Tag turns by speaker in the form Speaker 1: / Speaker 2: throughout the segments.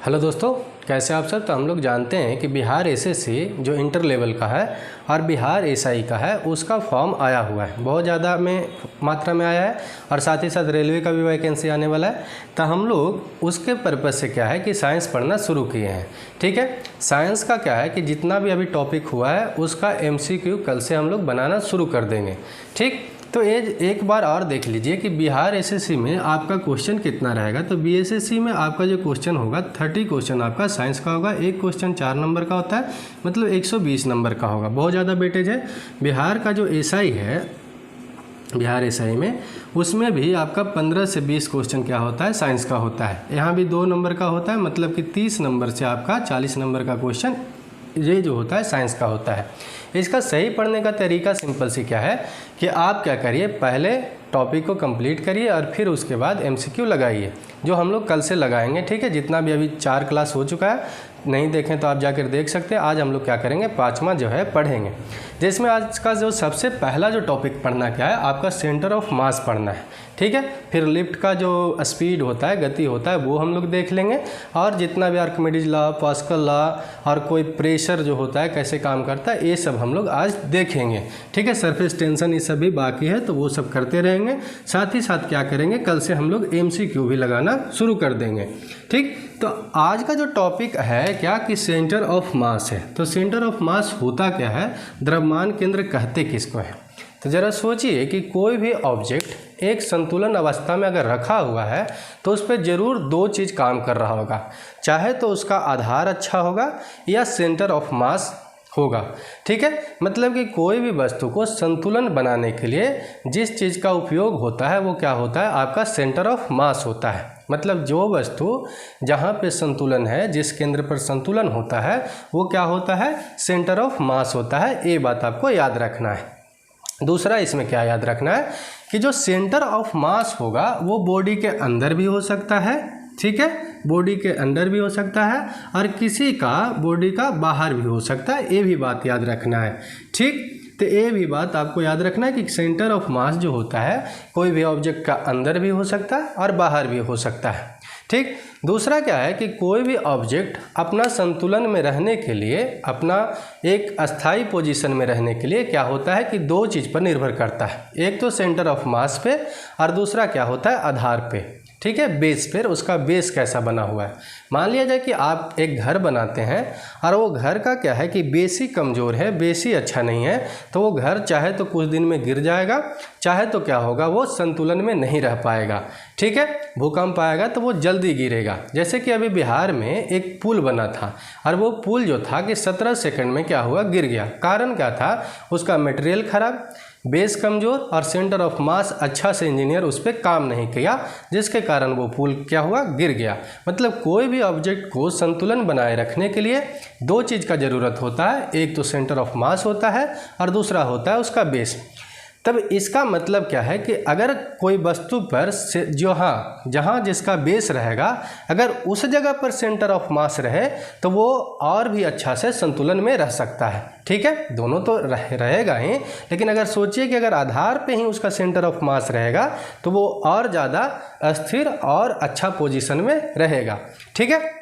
Speaker 1: Hello दोस्तों, कैसे आप सब। तो हम लोग जानते हैं कि बिहार एसएससी जो इंटर लेवल का है और बिहार एसआई का है उसका फॉर्म आया हुआ है, बहुत ज़्यादा मात्रा में आया है और साथ ही साथ रेलवे का भी वैकेंसी आने वाला है। तो हम लोग उसके पर्पज़ से क्या है कि साइंस पढ़ना शुरू किए हैं। ठीक है, साइंस का क्या है कि जितना भी अभी टॉपिक हुआ है उसका MCQ कल से हम लोग बनाना शुरू कर देंगे। ठीक, तो एक बार और देख लीजिए कि बिहार एसएससी में आपका क्वेश्चन कितना रहेगा। तो बीएसएससी में आपका जो क्वेश्चन होगा 30 क्वेश्चन आपका साइंस का होगा। एक क्वेश्चन 4 नंबर का होता है, मतलब 120 नंबर का होगा। बहुत ज़्यादा वेटेज है। बिहार का जो एसआई है, बिहार एसआई में उसमें भी आपका 15 से 20 क्वेश्चन क्या होता है, साइंस का होता है। यहाँ भी 2 नंबर का होता है, मतलब कि 30 नंबर से आपका 40 नंबर का क्वेश्चन ये जो होता है साइंस का होता है। इसका सही पढ़ने का तरीका सिंपल सी क्या है कि आप क्या करिए, पहले टॉपिक को कंप्लीट करिए और फिर उसके बाद MCQ लगाइए, जो हम लोग कल से लगाएंगे। ठीक है, जितना भी अभी 4 क्लास हो चुका है, नहीं देखें तो आप जाकर देख सकते हैं। आज हम लोग क्या करेंगे, 5वां जो है पढ़ेंगे, जिसमें आज का जो सबसे पहला जो टॉपिक पढ़ना क्या है, आपका सेंटर ऑफ मास पढ़ना है। ठीक है, फिर लिफ्ट का जो स्पीड होता है, गति होता है, वो हम लोग देख लेंगे। और जितना भी आर्किमिडीज लॉ, पास्कल लॉ और कोई प्रेशर जो होता है कैसे काम करता है, ये सब हम लोग आज देखेंगे। ठीक है, सरफेस टेंशन ये सब भी बाकी है, तो वो सब करते रहेंगे। साथ ही साथ क्या करेंगे, कल से हम लोग MCQ भी लगाना शुरू कर देंगे। ठीक, तो आज का जो टॉपिक है क्या कि सेंटर ऑफ मास है। तो सेंटर ऑफ मास होता क्या है, द्रव्यमान केंद्र कहते किसको है। तो ज़रा सोचिए कि कोई भी ऑब्जेक्ट एक संतुलन अवस्था में अगर रखा हुआ है तो उस पर ज़रूर 2 चीज़ काम कर रहा होगा, चाहे तो उसका आधार अच्छा होगा या सेंटर ऑफ मास होगा। ठीक है, मतलब कि कोई भी वस्तु को संतुलन बनाने के लिए जिस चीज़ का उपयोग होता है वो क्या होता है, आपका सेंटर ऑफ मास होता है। मतलब जो वस्तु जहाँ पे संतुलन है, जिस केंद्र पर संतुलन होता है, वो क्या होता है, सेंटर ऑफ मास होता है। ये बात आपको याद रखना है। दूसरा इसमें क्या याद रखना है कि जो सेंटर ऑफ मास होगा वो बॉडी के अंदर भी हो सकता है। ठीक है, बॉडी के अंदर भी हो सकता है और किसी का बॉडी का बाहर भी हो सकता है। ये भी बात याद रखना है। ठीक, तो ये भी बात आपको याद रखना है कि सेंटर ऑफ मास जो होता है कोई भी ऑब्जेक्ट का अंदर भी हो सकता है और बाहर भी हो सकता है। ठीक, दूसरा क्या है कि कोई भी ऑब्जेक्ट अपना संतुलन में रहने के लिए, अपना एक अस्थाई पोजीशन में रहने के लिए क्या होता है कि 2 चीज़ पर निर्भर करता है। एक तो सेंटर ऑफ मास पे और दूसरा क्या होता है, आधार पे। ठीक है, बेस पर, उसका बेस कैसा बना हुआ है। मान लिया जाए कि आप एक घर बनाते हैं और वो घर का क्या है कि बेस ही कमज़ोर है, बेस ही अच्छा नहीं है, तो वो घर चाहे तो कुछ दिन में गिर जाएगा, चाहे तो क्या होगा, वो संतुलन में नहीं रह पाएगा। ठीक है, भूकंप आएगा तो वो जल्दी गिरेगा। जैसे कि अभी बिहार में एक पुल बना था और वो पुल जो था कि 17 सेकंड में क्या हुआ, गिर गया। कारण क्या था, उसका मटेरियल खराब, बेस कमज़ोर और सेंटर ऑफ मास अच्छा से इंजीनियर उस पर काम नहीं किया, जिसके कारण वो पुल क्या हुआ, गिर गया। मतलब कोई भी ऑब्जेक्ट को संतुलन बनाए रखने के लिए 2 चीज़ का ज़रूरत होता है। एक तो सेंटर ऑफ मास होता है और दूसरा होता है उसका बेस। तब इसका मतलब क्या है कि अगर कोई वस्तु पर जहाँ जिसका बेस रहेगा, अगर उस जगह पर सेंटर ऑफ मास रहे तो वो और भी अच्छा से संतुलन में रह सकता है। ठीक है, दोनों तो रहेगा ही, लेकिन अगर सोचिए कि अगर आधार पे ही उसका सेंटर ऑफ मास रहेगा तो वो और ज़्यादा अस्थिर और अच्छा पोजीशन में रहेगा। ठीक है,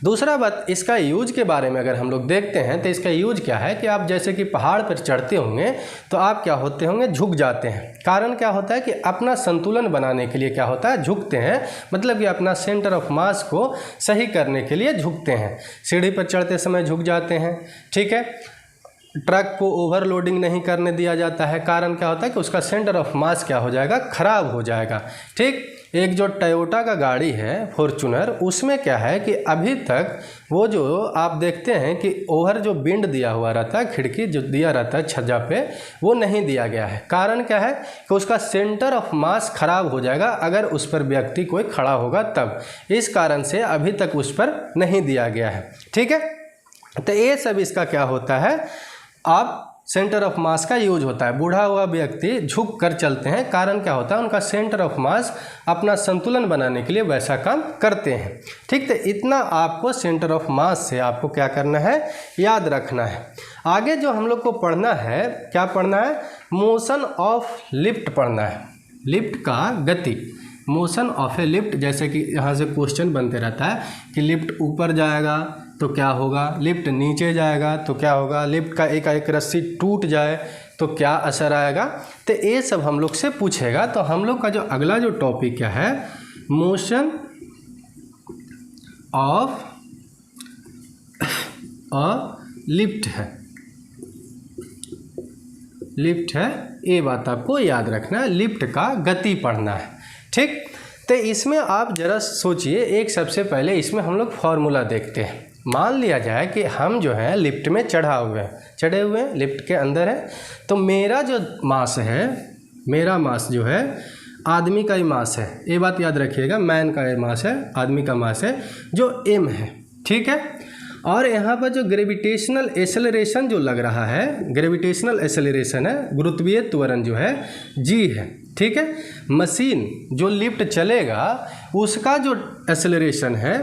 Speaker 1: दूसरा बात, इसका यूज के बारे में अगर हम लोग देखते हैं तो इसका यूज क्या है कि आप जैसे कि पहाड़ पर चढ़ते होंगे तो आप क्या होते होंगे, झुक जाते हैं। कारण क्या होता है कि अपना संतुलन बनाने के लिए क्या होता है, झुकते हैं। मतलब कि अपना सेंटर ऑफ मास को सही करने के लिए झुकते हैं। सीढ़ी पर चढ़ते समय झुक जाते हैं। ठीक है, ट्रक को ओवरलोडिंग नहीं करने दिया जाता है। कारण क्या होता है कि उसका सेंटर ऑफ मास क्या हो जाएगा, खराब हो जाएगा। ठीक, एक जो टयोटा का गाड़ी है फॉर्च्यूनर, उसमें क्या है कि अभी तक वो जो आप देखते हैं कि ओवर जो विंड दिया हुआ रहता है, खिड़की जो दिया रहता है छज्जा पे, वो नहीं दिया गया है। कारण क्या है कि उसका सेंटर ऑफ मास खराब हो जाएगा अगर उस पर व्यक्ति कोई खड़ा होगा तब। इस कारण से अभी तक उस पर नहीं दिया गया है। ठीक है, तो ये सब इसका क्या होता है, आप सेंटर ऑफ मास का यूज होता है। बूढ़ा हुआ व्यक्ति झुक कर चलते हैं। कारण क्या होता है, उनका सेंटर ऑफ मास अपना संतुलन बनाने के लिए वैसा काम करते हैं। ठीक, तो इतना आपको सेंटर ऑफ मास से आपको क्या करना है, याद रखना है। आगे जो हम लोग को पढ़ना है, क्या पढ़ना है, मोशन ऑफ लिफ्ट पढ़ना है। लिफ्ट का गति, मोशन ऑफ ए लिफ्ट, जैसे कि यहाँ से क्वेश्चन बनते रहता है कि लिफ्ट ऊपर जाएगा तो क्या होगा, लिफ्ट नीचे जाएगा तो क्या होगा, लिफ्ट का एक रस्सी टूट जाए तो क्या असर आएगा, तो ये सब हम लोग से पूछेगा। तो हम लोग का जो अगला जो टॉपिक क्या है, मोशन ऑफ अ लिफ्ट है, लिफ्ट है, ये बात आपको याद रखना है, लिफ्ट का गति पढ़ना है, ठीक। तो इसमें आप जरा सोचिए, एक सबसे पहले इसमें हम लोग फॉर्मूला देखते हैं। मान लिया जाए कि हम जो है लिफ्ट में चढ़े हुए हैं, लिफ्ट के अंदर है, तो मेरा जो मास है, मेरा मास जो है आदमी का ही मास है, ये बात याद रखिएगा, मैन का ये मास है, आदमी का मास है जो m है, ठीक है। और यहाँ पर जो ग्रेविटेशनल एसेलरेशन जो लग रहा है, ग्रेविटेशनल एसेलरेशन है, गुरुत्वीय त्वरण जो है g है, ठीक है। मशीन जो लिफ्ट चलेगा उसका जो एसेलरेशन है,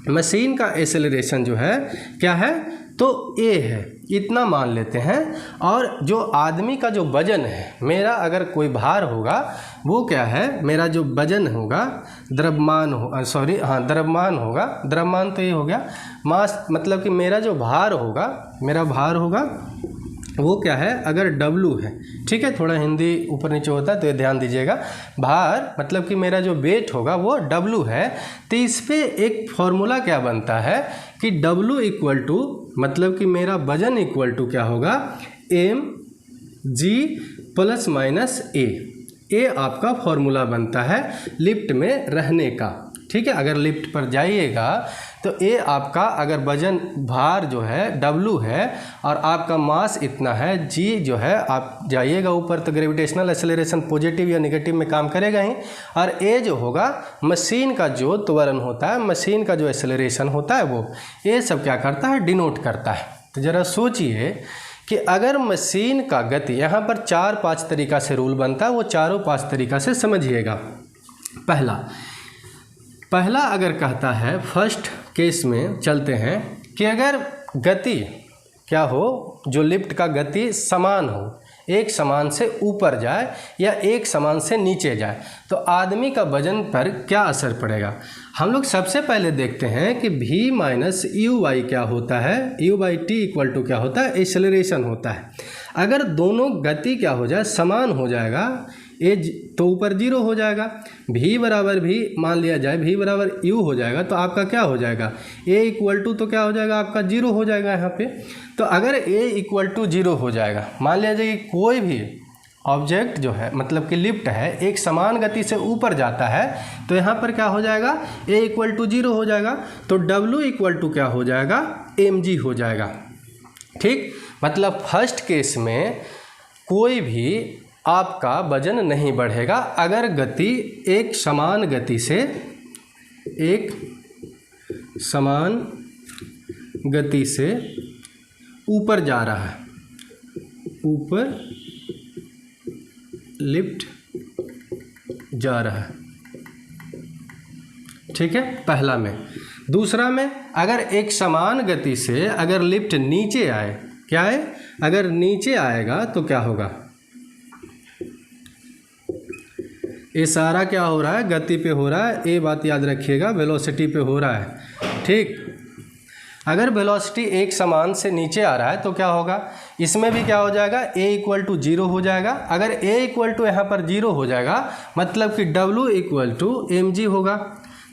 Speaker 1: मशीन का एसेलरेशन जो है क्या है, तो a है, इतना मान लेते हैं। और जो आदमी का जो वजन है, मेरा अगर कोई भार होगा वो क्या है, मेरा जो वजन होगा द्रव्यमान द्रव्यमान होगा, द्रव्यमान तो ये हो गया मास, मतलब कि मेरा जो भार होगा, मेरा भार होगा वो क्या है, अगर W है, ठीक है, थोड़ा हिंदी ऊपर नीचे होता है तो ये ध्यान दीजिएगा, भार मतलब कि मेरा जो वेट होगा वो W है। तो इस पे एक फॉर्मूला क्या बनता है कि W इक्वल टू, मतलब कि मेरा वजन इक्वल टू क्या होगा, mg प्लस माइनस a, ये आपका फॉर्मूला बनता है लिफ्ट में रहने का, ठीक है। अगर लिफ्ट पर जाइएगा तो ये आपका, अगर वजन भार जो है W है और आपका मास इतना है g जो है, आप जाइएगा ऊपर तो ग्रेविटेशनल एक्सेलरेशन पॉजिटिव या नेगेटिव में काम करेगा ही, और a जो होगा मशीन का जो त्वरण होता है, मशीन का जो एक्सेलरेशन होता है, वो ये सब क्या करता है, डिनोट करता है। तो ज़रा सोचिए कि अगर मशीन का गति, यहाँ पर 4-5 तरीका से रूल बनता है, वो चारों 5 तरीका से समझिएगा। पहला अगर कहता है, फर्स्ट केस में चलते हैं कि अगर गति क्या हो, जो लिफ्ट का गति समान हो, एक समान से ऊपर जाए या एक समान से नीचे जाए, तो आदमी का वजन पर क्या असर पड़ेगा। हम लोग सबसे पहले देखते हैं कि v माइनस यू वाई क्या होता है, u by t equal to क्या होता है, एक्सेलरेशन होता है। अगर दोनों गति क्या हो जाए, समान हो जाएगा, ए तो ऊपर 0 हो जाएगा, v बराबर भी मान लिया जाए, v बराबर u हो जाएगा, तो आपका क्या हो जाएगा, a इक्वल टू तो क्या हो जाएगा, आपका 0 हो जाएगा यहाँ पे। तो अगर a इक्वल टू 0 हो जाएगा, मान लिया जाए कि कोई भी ऑब्जेक्ट जो है, मतलब कि लिफ्ट है, एक समान गति से ऊपर जाता है, तो यहाँ पर क्या हो जाएगा, a इक्वल टू 0 हो जाएगा, तो w इक्वल टू क्या हो जाएगा, mg हो जाएगा, ठीक। मतलब फर्स्ट केस में कोई भी आपका वजन नहीं बढ़ेगा अगर गति एक समान गति से ऊपर जा रहा है, ऊपर लिफ्ट जा रहा है, ठीक है, पहला में। दूसरा में अगर एक समान गति से अगर लिफ्ट नीचे आए, क्या है, अगर नीचे आएगा तो क्या होगा, ये सारा क्या हो रहा है, गति पे हो रहा है, ये बात याद रखिएगा, वेलोसिटी पे हो रहा है, ठीक। अगर वेलोसिटी एक समान से नीचे आ रहा है तो क्या होगा, इसमें भी क्या हो जाएगा, a इक्वल टू 0 हो जाएगा। अगर a इक्वल टू यहाँ पर 0 हो जाएगा, मतलब कि w इक्वल टू mg होगा।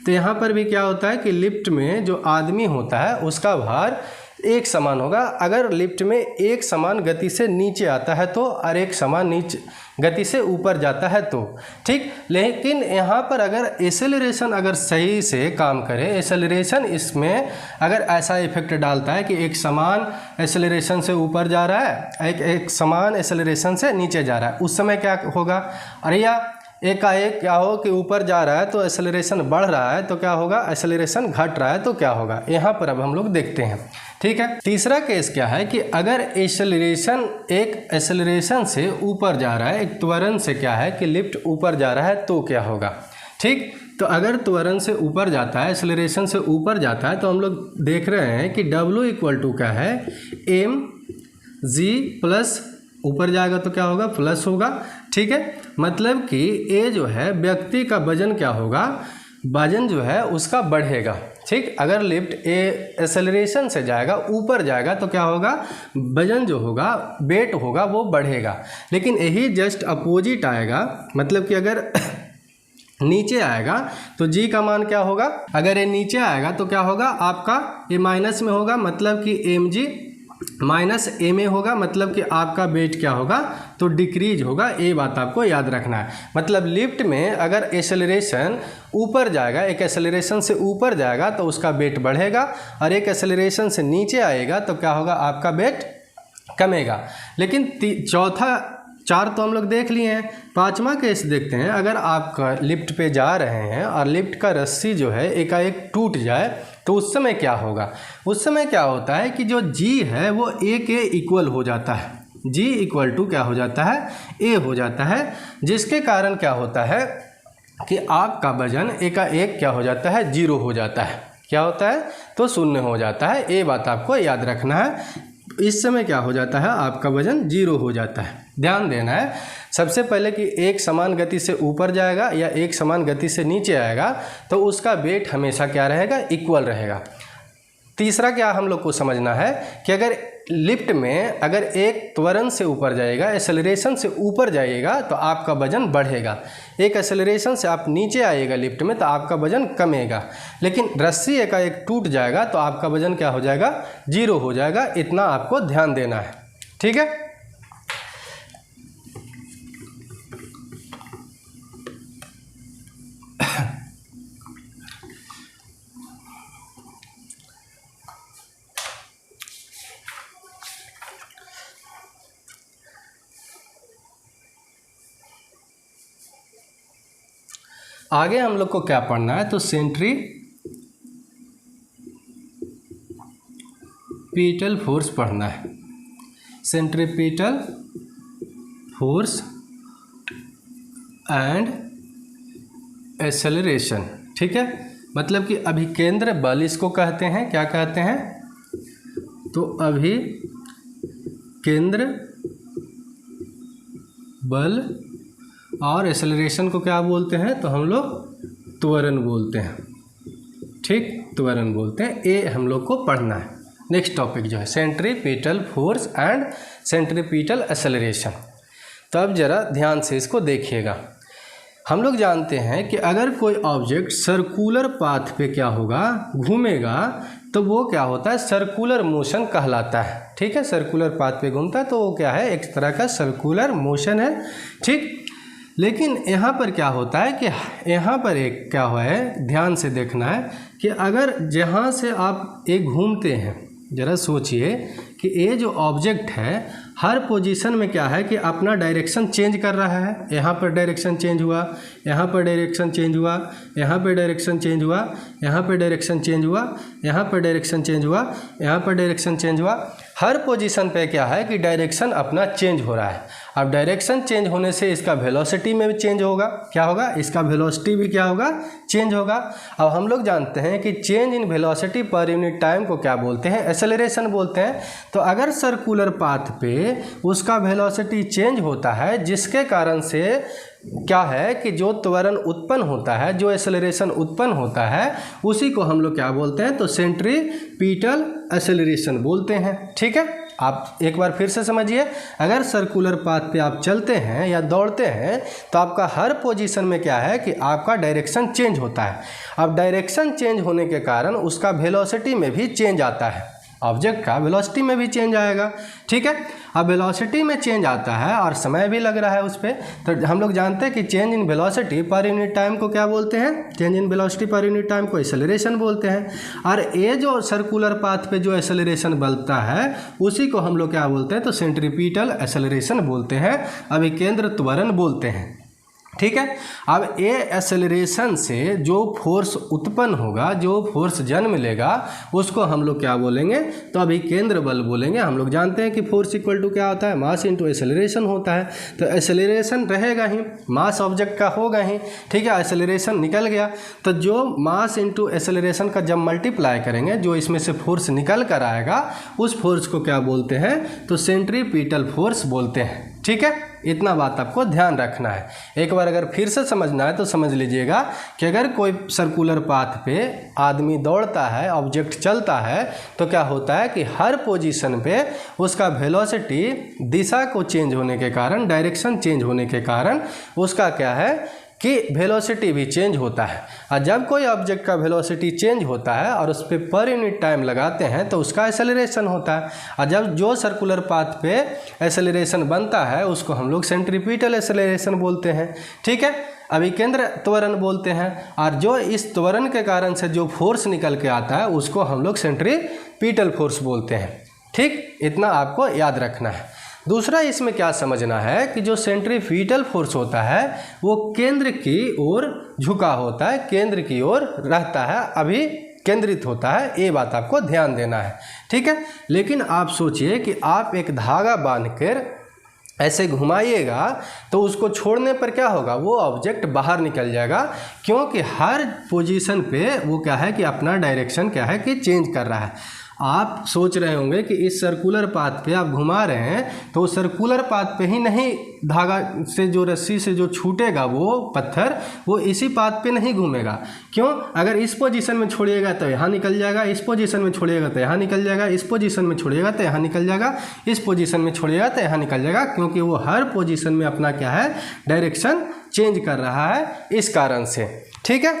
Speaker 1: तो यहाँ पर भी क्या होता है कि लिफ्ट में जो आदमी होता है उसका भार एक समान होगा। अगर लिफ्ट में एक समान गति से नीचे आता है तो, और एक समान नीचे गति से ऊपर जाता है तो, ठीक। लेकिन यहाँ पर अगर एक्सेलरेशन अगर सही से काम करे, एक्सेलरेशन इसमें अगर ऐसा इफेक्ट डालता है कि एक समान एक्सेलरेशन से ऊपर जा रहा है, एक समान एक्सेलरेशन से नीचे जा रहा है, उस समय क्या होगा, अरे या एकाएक क्या हो कि ऊपर जा रहा है तो एक्सेलरेशन बढ़ रहा है तो क्या होगा, एक्सेलरेशन घट रहा है तो क्या होगा, यहाँ पर अब हम लोग देखते हैं, ठीक है। तीसरा केस क्या है कि अगर एक्सेलरेशन एक एक्सेलरेशन से ऊपर जा रहा है, एक त्वरण से क्या है कि लिफ्ट ऊपर जा रहा है तो क्या होगा, ठीक। तो अगर त्वरण से ऊपर जाता है, एक्सेलरेशन से ऊपर जाता है, तो हम लोग देख रहे हैं कि W इक्वल टू क्या है, mg प्लस, ऊपर जाएगा तो क्या होगा, प्लस होगा, ठीक है, मतलब कि ये जो है व्यक्ति का वजन क्या होगा, वजन जो है उसका बढ़ेगा। ठीक, अगर लिफ्ट एक्सेलरेशन से जाएगा, ऊपर जाएगा, तो क्या होगा, वजन जो होगा, वेट होगा, वो बढ़ेगा। लेकिन यही जस्ट अपोजिट आएगा, मतलब कि अगर नीचे आएगा तो जी का मान क्या होगा, अगर ये नीचे आएगा तो क्या होगा, आपका ये माइनस में होगा, मतलब कि mg माइनस ma होगा, मतलब कि आपका वेट क्या होगा, तो डिक्रीज होगा। ये बात आपको याद रखना है। मतलब लिफ्ट में अगर एक्सेलरेशन ऊपर जाएगा, एक एक्सेलरेशन से ऊपर जाएगा तो उसका वेट बढ़ेगा, और एक एक्सेलरेशन से नीचे आएगा तो क्या होगा, आपका वेट कमेगा। लेकिन चौथा, चार तो हम लोग देख लिए हैं, पांचवा केस देखते हैं। अगर आप लिफ्ट पे जा रहे हैं और लिफ्ट का रस्सी जो है एकाएक टूट जाए तो उस समय क्या होगा, उस समय क्या होता है कि जो जी है वो ए के इक्वल हो जाता है, जी इक्वल टू क्या हो जाता है, ए हो जाता है, जिसके कारण क्या होता है कि आपका वजन एकाएक क्या हो जाता है, जीरो हो जाता है। क्या होता है, तो शून्य हो जाता है। ये बात आपको याद रखना है। इस समय क्या हो जाता है, आपका वजन जीरो हो जाता है। ध्यान देना है सबसे पहले कि एक समान गति से ऊपर जाएगा या एक समान गति से नीचे आएगा तो उसका वेट हमेशा क्या रहेगा, इक्वल रहेगा। तीसरा क्या हम लोग को समझना है कि अगर लिफ्ट में अगर एक त्वरण से ऊपर जाएगा, एक्सेलरेशन से ऊपर जाइएगा तो आपका वजन बढ़ेगा, एक एक्सेलरेशन से आप नीचे आइएगा लिफ्ट में तो आपका वजन कमेगा। लेकिन रस्सी एकाएक टूट जाएगा तो आपका वजन क्या हो जाएगा, जीरो हो जाएगा। इतना आपको ध्यान देना है, ठीक है। आगे हम लोग को क्या पढ़ना है, तो सेंट्रीपिटल फोर्स पढ़ना है। सेंट्रीपिटल फोर्स एंड एक्सेलरेशन, ठीक है। मतलब कि अभिकेंद्र बल इसको कहते हैं, क्या कहते हैं, तो अभिकेंद्र बल, और एक्सेलरेशन को क्या बोलते हैं, तो हम लोग त्वरण बोलते हैं, ठीक, त्वरण बोलते हैं। ये हम लोग को पढ़ना है। नेक्स्ट टॉपिक जो है centripetal force and centripetal acceleration. तो अब ज़रा ध्यान से इसको देखिएगा। हम लोग जानते हैं कि अगर कोई ऑब्जेक्ट सर्कुलर पाथ पे क्या होगा, घूमेगा, तो वो क्या होता है, सर्कुलर मोशन कहलाता है, ठीक है। सर्कुलर पाथ पे घूमता है तो वो क्या है, एक तरह का सर्कुलर मोशन है, ठीक। लेकिन यहाँ पर क्या होता है कि यहाँ पर एक क्या हुआ है, ध्यान से देखना है कि अगर जहाँ से आप एक घूमते हैं, ज़रा सोचिए कि ये जो ऑब्जेक्ट है हर पोजीशन में क्या है कि अपना डायरेक्शन चेंज कर रहा है। यहाँ पर डायरेक्शन चेंज हुआ, यहाँ पर डायरेक्शन चेंज हुआ, यहाँ पर डायरेक्शन चेंज हुआ, यहाँ पर डायरेक्शन चेंज हुआ, यहाँ पर डायरेक्शन चेंज हुआ, यहाँ पर डायरेक्शन चेंज हुआ। हर पोजीशन पे क्या है कि डायरेक्शन अपना चेंज हो रहा है। अब डायरेक्शन चेंज होने से इसका वेलोसिटी में भी चेंज होगा, क्या होगा, इसका वेलोसिटी भी क्या होगा, चेंज होगा। अब हम लोग जानते हैं कि change in velocity per unit time को क्या बोलते हैं, एक्सेलरेशन बोलते हैं। तो अगर सर्कुलर पाथ पे उसका वेलोसिटी चेंज होता है, जिसके कारण से क्या है कि जो त्वरण उत्पन्न होता है, जो एक्सेलरेशन उत्पन्न होता है, उसी को हम लोग क्या बोलते हैं, तो सेंट्रीपिटल एक्सेलरेशन बोलते हैं, ठीक है। आप एक बार फिर से समझिए, अगर सर्कुलर पाथ पे आप चलते हैं या दौड़ते हैं तो आपका हर पोजीशन में क्या है कि आपका डायरेक्शन चेंज होता है। अब डायरेक्शन चेंज होने के कारण उसका वेलोसिटी में भी चेंज आता है, ऑब्जेक्ट का वेलोसिटी में भी चेंज आएगा, ठीक है। अब वेलोसिटी में चेंज आता है और समय भी लग रहा है उस पर, तो हम लोग जानते हैं कि change in velocity per unit time को क्या बोलते हैं, change in velocity per unit time को एक्सेलरेशन बोलते हैं। और ये जो सर्कुलर पाथ पे जो एक्सेलरेशन बनता है उसी को हम लोग क्या बोलते हैं, तो सेंट्रीपिटल एक्सेलरेशन बोलते हैं, अभिकेंद्र त्वरण बोलते हैं, ठीक है। अब ये एक्सेलरेशन से जो फोर्स उत्पन्न होगा, जो फोर्स जन्म लेगा, उसको हम लोग क्या बोलेंगे, तो अभिकेंद्र बल बोलेंगे। हम लोग जानते हैं कि फोर्स इक्वल टू क्या होता है, मास इंटू एक्सेलरेशन होता है। तो एक्सेलरेशन रहेगा ही, मास ऑब्जेक्ट का होगा ही, ठीक है। एक्सेलरेशन निकल गया तो जो मास इंटू एक्सेलरेशन का जब मल्टीप्लाई करेंगे, जो इसमें से फोर्स निकल कर आएगा, उस फोर्स को क्या बोलते हैं, तो सेंट्रीपिटल फोर्स बोलते हैं, ठीक है, इतना बात आपको ध्यान रखना है। एक बार अगर फिर से समझना है तो समझ लीजिएगा कि अगर कोई सर्कुलर पाथ पे आदमी दौड़ता है, ऑब्जेक्ट चलता है, तो क्या होता है कि हर पोजीशन पे उसका वेलोसिटी दिशा को चेंज होने के कारण, डायरेक्शन चेंज होने के कारण उसका क्या है कि वेलोसिटी भी चेंज होता है। और जब कोई ऑब्जेक्ट का वेलोसिटी चेंज होता है और उस पर यूनिट टाइम लगाते हैं तो उसका एक्सेलरेशन होता है। और जब जो सर्कुलर पाथ पे एक्सेलरेशन बनता है उसको हम लोग सेंट्रीपिटल एक्सेलरेशन बोलते हैं। ठीक है, अभिकेंद्र त्वरण बोलते हैं। और जो इस त्वरण के कारण से जो फोर्स निकल के आता है उसको हम लोग सेंट्रीपिटल फोर्स बोलते हैं। ठीक, इतना आपको याद रखना है। दूसरा इसमें क्या समझना है कि जो सेंट्रीपिटल फोर्स होता है वो केंद्र की ओर झुका होता है, केंद्र की ओर रहता है, अभी केंद्रित होता है, ये बात आपको ध्यान देना है। ठीक है, लेकिन आप सोचिए कि आप एक धागा बांधकर ऐसे घुमाइएगा तो उसको छोड़ने पर क्या होगा, वो ऑब्जेक्ट बाहर निकल जाएगा, क्योंकि हर पोजीशन पे वो क्या है कि अपना डायरेक्शन क्या है कि चेंज कर रहा है। आप सोच रहे होंगे कि इस सर्कुलर पाथ पे आप घुमा रहे हैं तो सर्कुलर पाथ पे ही नहीं, धागा से जो रस्सी से जो छूटेगा वो पत्थर, वो इसी पाथ पे नहीं घूमेगा। क्यों? अगर इस पोजीशन में छोड़िएगा तो यहाँ निकल जाएगा, इस पोजीशन में छोड़िएगा तो यहाँ निकल जाएगा, इस पोजीशन में छोड़िएगा तो यहाँ निकल जाएगा, इस पोजीशन में छोड़िएगा तो यहाँ निकल जाएगा, क्योंकि वो हर पोजीशन में अपना क्या है, डायरेक्शन चेंज कर रहा है, इस कारण से। ठीक है,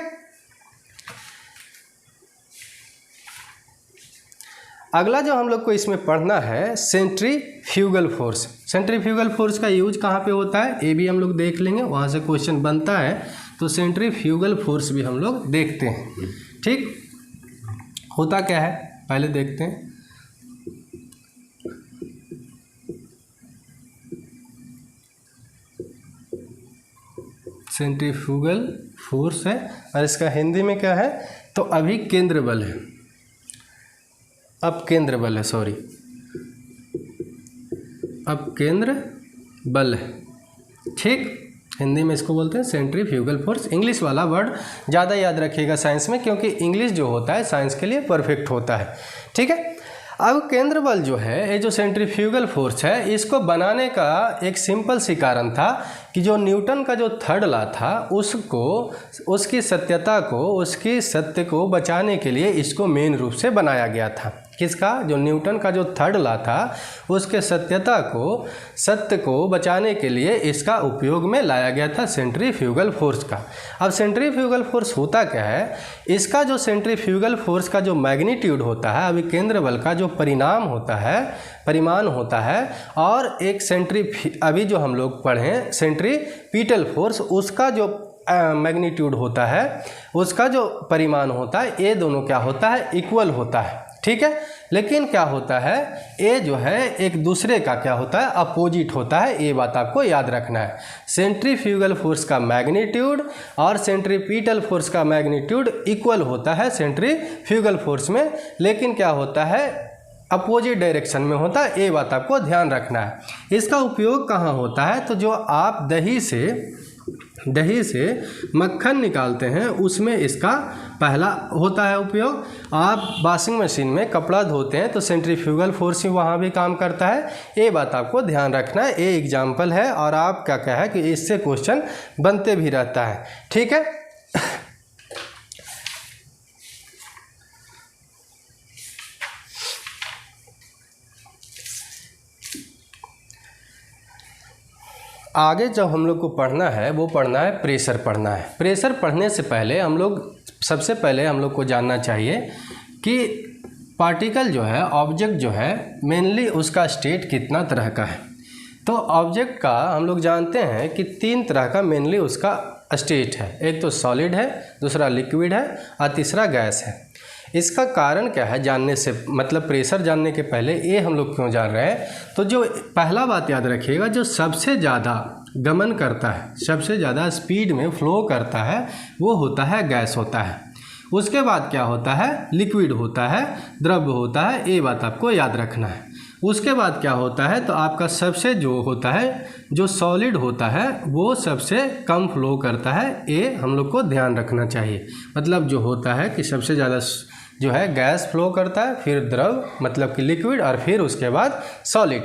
Speaker 1: अगला जो हम लोग को इसमें पढ़ना है सेंट्रीफ्यूगल फोर्स। सेंट्रीफ्यूगल फोर्स का यूज कहाँ पे होता है ये भी हम लोग देख लेंगे, वहाँ से क्वेश्चन बनता है, तो सेंट्रीफ्यूगल फोर्स भी हम लोग देखते हैं। ठीक, होता क्या है पहले देखते हैं। सेंट्रीफ्यूगल फोर्स है और इसका हिंदी में क्या है, तो अभी केंद्र बल है, अब केंद्र बल है, सॉरी, अब केंद्र बल है। ठीक, हिंदी में इसको बोलते हैं सेंट्रीफ्यूगल फोर्स। इंग्लिश वाला वर्ड ज़्यादा याद रखिएगा साइंस में, क्योंकि इंग्लिश जो होता है साइंस के लिए परफेक्ट होता है। ठीक है, अब केंद्र बल जो है, ये जो सेंट्रीफ्यूगल फोर्स है, इसको बनाने का एक सिंपल सी कारण था कि जो न्यूटन का जो थर्ड लॉ था उसको, उसकी सत्यता को, उसकी सत्य को बचाने के लिए इसको मेन रूप से बनाया गया था। किसका? जो न्यूटन का जो थर्ड लॉ था उसके सत्यता को, सत्य को बचाने के लिए इसका उपयोग में लाया गया था सेंट्रीफ्यूगल फोर्स का। अब सेंट्रीफ्यूगल फोर्स होता क्या है, इसका जो सेंट्रीफ्यूगल फोर्स का जो मैग्नीट्यूड होता है, अभी केंद्र बल का जो परिणाम होता है, परिमाण होता है, और एक अभी जो हम लोग पढ़ें सेंट्रीपिटल फोर्स, उसका जो मैग्नीट्यूड होता है, उसका जो परिमाण होता है, ये दोनों क्या होता है, इक्वल होता है। ठीक है, लेकिन क्या होता है, ये जो है एक दूसरे का क्या होता है, अपोजिट होता है, ये बात आपको याद रखना है। सेंट्रीफ्यूगल फोर्स का मैग्नीट्यूड और सेंट्रीपिटल फोर्स का मैग्नीट्यूड इक्वल होता है सेंट्रीफ्यूगल फोर्स में, लेकिन क्या होता है, अपोजिट डायरेक्शन में होता है, ये बात आपको ध्यान रखना है। इसका उपयोग कहाँ होता है, तो जो आप दही से मक्खन निकालते हैं उसमें इसका पहला होता है उपयोग। आप वॉशिंग मशीन में कपड़ा धोते हैं तो सेंट्रीफ्यूगल फोर्स ही वहाँ भी काम करता है, ये बात आपको ध्यान रखना है। ये एग्जाम्पल है और आप क्या है कि इससे क्वेश्चन बनते भी रहता है। ठीक है, आगे जब हम लोग को पढ़ना है वो पढ़ना है प्रेशर पढ़ना है। प्रेशर पढ़ने से पहले सबसे पहले हम लोग को जानना चाहिए कि पार्टिकल जो है, ऑब्जेक्ट जो है, मेनली उसका स्टेट कितना तरह का है। तो ऑब्जेक्ट का हम लोग जानते हैं कि 3 तरह का मेनली उसका स्टेट है, एक तो सॉलिड है, दूसरा लिक्विड है और तीसरा गैस है। इसका कारण क्या है जानने से, मतलब प्रेशर जानने के पहले ये हम लोग क्यों जान रहे हैं, तो जो पहला बात याद रखिएगा, जो सबसे ज़्यादा गमन करता है, सबसे ज़्यादा स्पीड में फ्लो करता है, वो होता है गैस होता है। उसके बाद क्या होता है, लिक्विड होता है, द्रव होता है, ये बात आपको याद रखना है। उसके बाद क्या होता है, तो आपका सबसे जो होता है, जो सॉलिड होता है, वो सबसे कम फ्लो करता है, ये हम लोग को ध्यान रखना चाहिए। मतलब जो होता है कि सबसे ज़्यादा जो है गैस फ्लो करता है, फिर द्रव मतलब कि लिक्विड, और फिर उसके बाद सॉलिड।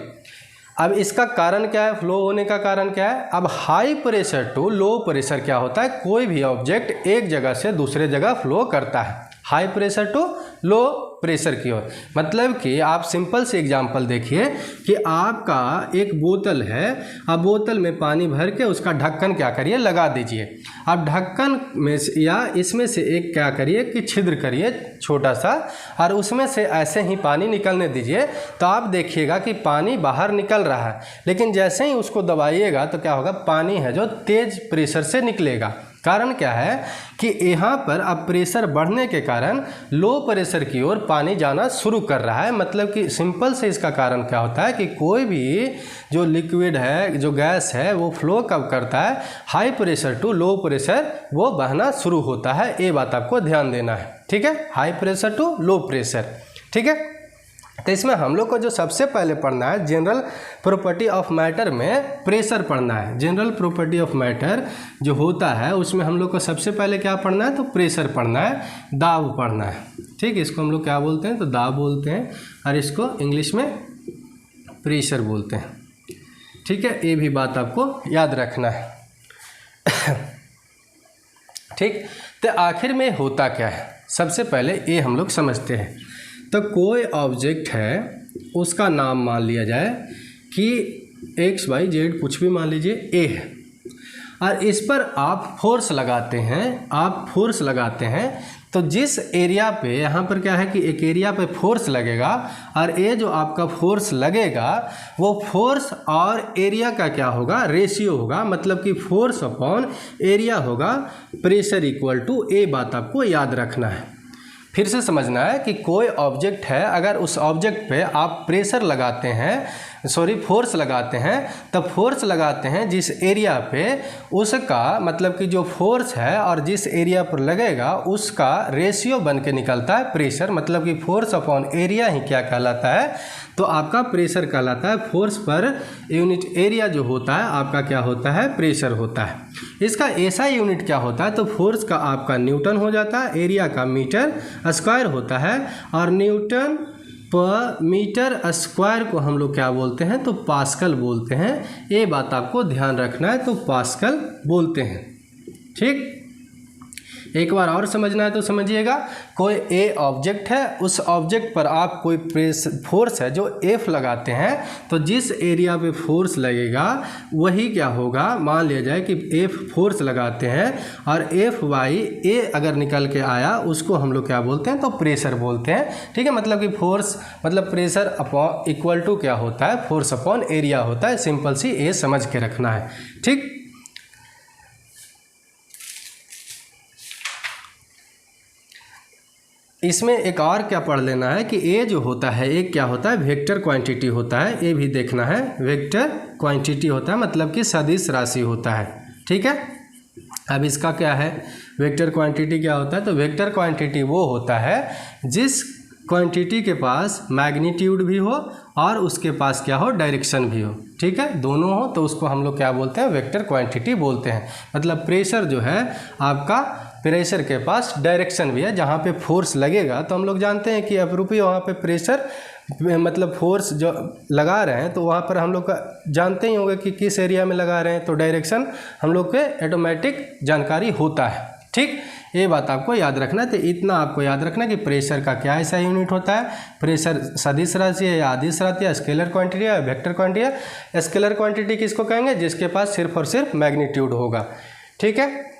Speaker 1: अब इसका कारण क्या है, फ्लो होने का कारण क्या है? अब high pressure to low pressure क्या होता है, कोई भी ऑब्जेक्ट एक जगह से दूसरे जगह फ्लो करता है, high pressure to low pressure की ओर। मतलब कि आप सिंपल से एग्जांपल देखिए कि आपका एक बोतल है, अब बोतल में पानी भर के उसका ढक्कन क्या करिए, लगा दीजिए। अब ढक्कन में या इसमें से एक क्या करिए कि छिद्र करिए छोटा सा, और उसमें से ऐसे ही पानी निकलने दीजिए, तो आप देखिएगा कि पानी बाहर निकल रहा है। लेकिन जैसे ही उसको दबाइएगा तो क्या होगा, पानी है जो तेज़ प्रेशर से निकलेगा। कारण क्या है कि यहाँ पर अब प्रेशर बढ़ने के कारण लो प्रेशर की ओर पानी जाना शुरू कर रहा है। मतलब कि सिंपल से इसका कारण क्या होता है कि कोई भी जो लिक्विड है, जो गैस है, वो फ्लो कब करता है, high pressure to low pressure वो बहना शुरू होता है। ये बात आपको ध्यान देना है, ठीक है, high pressure to low pressure, ठीक है। तो इसमें हम लोग को जो सबसे पहले पढ़ना है, जनरल प्रॉपर्टी ऑफ मैटर में प्रेशर पढ़ना है। जनरल प्रॉपर्टी ऑफ मैटर जो होता है उसमें हम लोग को सबसे पहले क्या पढ़ना है, तो प्रेशर पढ़ना है, दाब पढ़ना है, ठीक। इसको हम लोग क्या बोलते हैं, तो दाब बोलते हैं, और इसको इंग्लिश में प्रेशर बोलते हैं, ठीक है। ये भी बात आपको याद रखना है ठीक। तो आखिर में होता क्या है, सबसे पहले ये हम लोग समझते हैं। तो कोई ऑब्जेक्ट है, उसका नाम मान लिया जाए कि एक्स वाई जेड, कुछ भी मान लीजिए ए है, और इस पर आप फोर्स लगाते हैं, तो जिस एरिया पे, यहाँ पर क्या है कि एक एरिया पे फोर्स लगेगा, और ये जो आपका फोर्स लगेगा वो फोर्स और एरिया का क्या होगा, रेशियो होगा। मतलब कि फोर्स अपॉन एरिया होगा, प्रेशर इक्वल टू, ये बात आपको याद रखना है। फिर से समझना है कि कोई ऑब्जेक्ट है, अगर उस ऑब्जेक्ट पे आप प्रेशर लगाते हैं, फोर्स लगाते हैं, तब फोर्स लगाते हैं जिस एरिया पे, उसका मतलब कि जो फोर्स है और जिस एरिया पर लगेगा उसका रेशियो बन के निकलता है प्रेशर। मतलब कि फोर्स अपॉन एरिया ही क्या कहलाता है, तो आपका प्रेशर कहलाता है। फोर्स पर यूनिट एरिया जो होता है आपका क्या होता है, प्रेशर होता है। इसका ऐसा यूनिट क्या होता है, तो फोर्स का आपका न्यूटन हो जाता है, एरिया का मीटर स्क्वायर होता है, और न्यूटन पर मीटर स्क्वायर को हम लोग क्या बोलते हैं, तो पास्कल बोलते हैं। ये बात आपको ध्यान रखना है, तो पास्कल बोलते हैं, ठीक। एक बार और समझना है तो समझिएगा। कोई ए ऑब्जेक्ट है, उस ऑब्जेक्ट पर आप कोई फोर्स है जो एफ लगाते हैं, तो जिस एरिया पे फोर्स लगेगा वही क्या होगा, मान लिया जाए कि एफ फोर्स लगाते हैं और एफ वाई ए अगर निकल के आया, उसको हम लोग क्या बोलते हैं, तो प्रेशर बोलते हैं, ठीक है। मतलब कि फोर्स मतलब प्रेशर अपॉन इक्वल टू क्या होता है, फोर्स अपॉन एरिया होता है। सिंपल सी ए समझ के रखना है, ठीक। इसमें एक और क्या पढ़ लेना है कि ए जो होता है, एक क्या होता है, वेक्टर क्वांटिटी होता है। ये भी देखना है, वेक्टर क्वांटिटी होता है, मतलब कि सदिश राशि होता है, ठीक है। अब इसका क्या है, वेक्टर क्वांटिटी क्या होता है, तो वेक्टर क्वांटिटी वो होता है जिस क्वांटिटी के पास मैग्नीट्यूड भी हो और उसके पास क्या हो, डायरेक्शन भी हो, ठीक है, दोनों हो, तो उसको हम लोग क्या बोलते हैं, वेक्टर क्वांटिटी बोलते हैं। मतलब प्रेशर जो है आपका, प्रेशर के पास डायरेक्शन भी है, जहाँ पे फोर्स लगेगा तो हम लोग जानते हैं कि अपरूपी वहाँ पे प्रेशर मतलब फोर्स जो लगा रहे हैं, तो वहाँ पर हम लोग का जानते ही होंगे कि किस एरिया में लगा रहे हैं, तो डायरेक्शन हम लोग के ऑटोमेटिक जानकारी होता है, ठीक। ये बात आपको याद रखना है। तो इतना आपको याद रखना कि प्रेशर का क्या ऐसा यूनिट होता है, प्रेशर सदिश राशि है या अदिश राशि है, स्केलर क्वांटिटी है, वेक्टर क्वांटिटी है। स्केलर क्वांटिटी किसको कहेंगे, जिसके पास सिर्फ और सिर्फ मैग्नीट्यूड होगा, ठीक है।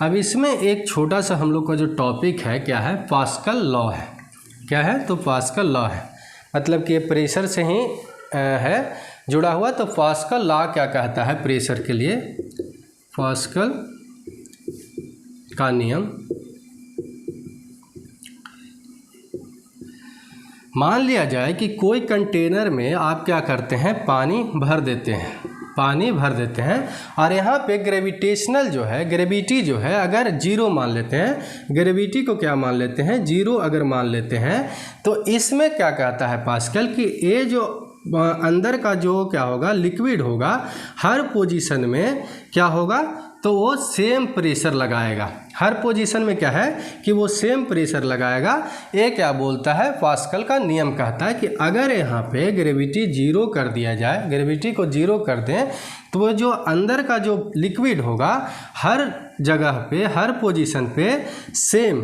Speaker 1: अब इसमें एक छोटा सा हम लोग का जो टॉपिक है क्या है, पास्कल लॉ है। क्या है, तो पास्कल लॉ है, मतलब कि ये प्रेशर से ही है जुड़ा हुआ। तो पास्कल लॉ क्या कहता है प्रेशर के लिए, पास्कल का नियम, मान लिया जाए कि कोई कंटेनर में आप क्या करते हैं, पानी भर देते हैं, और यहाँ पे ग्रेविटेशनल जो है, ग्रेविटी जो है अगर जीरो मान लेते हैं, ग्रेविटी को क्या मान लेते हैं, जीरो अगर मान लेते हैं, तो इसमें क्या कहता है पास्कल कि ये जो अंदर का जो क्या होगा लिक्विड होगा हर पोजीशन में क्या होगा तो वो सेम प्रेशर लगाएगा। हर पोजीशन में क्या है कि वो सेम प्रेशर लगाएगा। ये क्या बोलता है पास्कल का नियम कहता है कि अगर यहाँ पे ग्रेविटी जीरो कर दिया जाए, ग्रेविटी को जीरो कर दें तो वो जो अंदर का जो लिक्विड होगा हर जगह पे हर पोजीशन पे सेम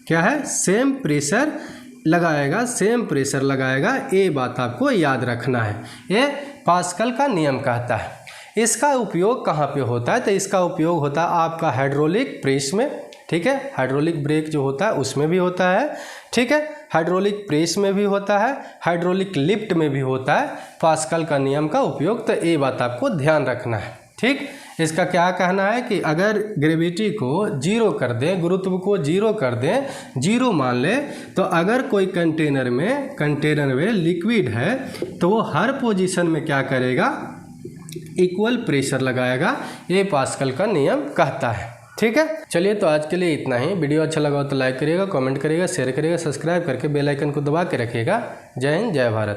Speaker 1: क्या है सेम प्रेशर लगाएगा, सेम प्रेशर लगाएगा। ये बात आपको याद रखना है, ये पास्कल का नियम कहता है। इसका उपयोग कहाँ पे होता है तो इसका उपयोग होता है आपका हाइड्रोलिक प्रेस में, ठीक है। हाइड्रोलिक ब्रेक जो होता है उसमें भी होता है, ठीक है। हाइड्रोलिक प्रेस में भी होता है, हाइड्रोलिक लिफ्ट में भी होता है पास्कल का नियम का उपयोग। तो ये बात आपको ध्यान रखना है, ठीक। इसका क्या कहना है कि अगर ग्रेविटी को जीरो कर दें, गुरुत्व को जीरो कर दें, जीरो मान ले, तो अगर कोई कंटेनर में लिक्विड है तो वो हर पोजीशन में क्या करेगा इक्वल प्रेशर लगाएगा। ये पास्कल का नियम कहता है, ठीक है। चलिए तो आज के लिए इतना ही। वीडियो अच्छा लगा हो तो लाइक करिएगा, कमेंट करिएगा, शेयर करिएगा, सब्सक्राइब करके बेल आइकन को दबा के रखिएगा। जय हिंद, जय भारत।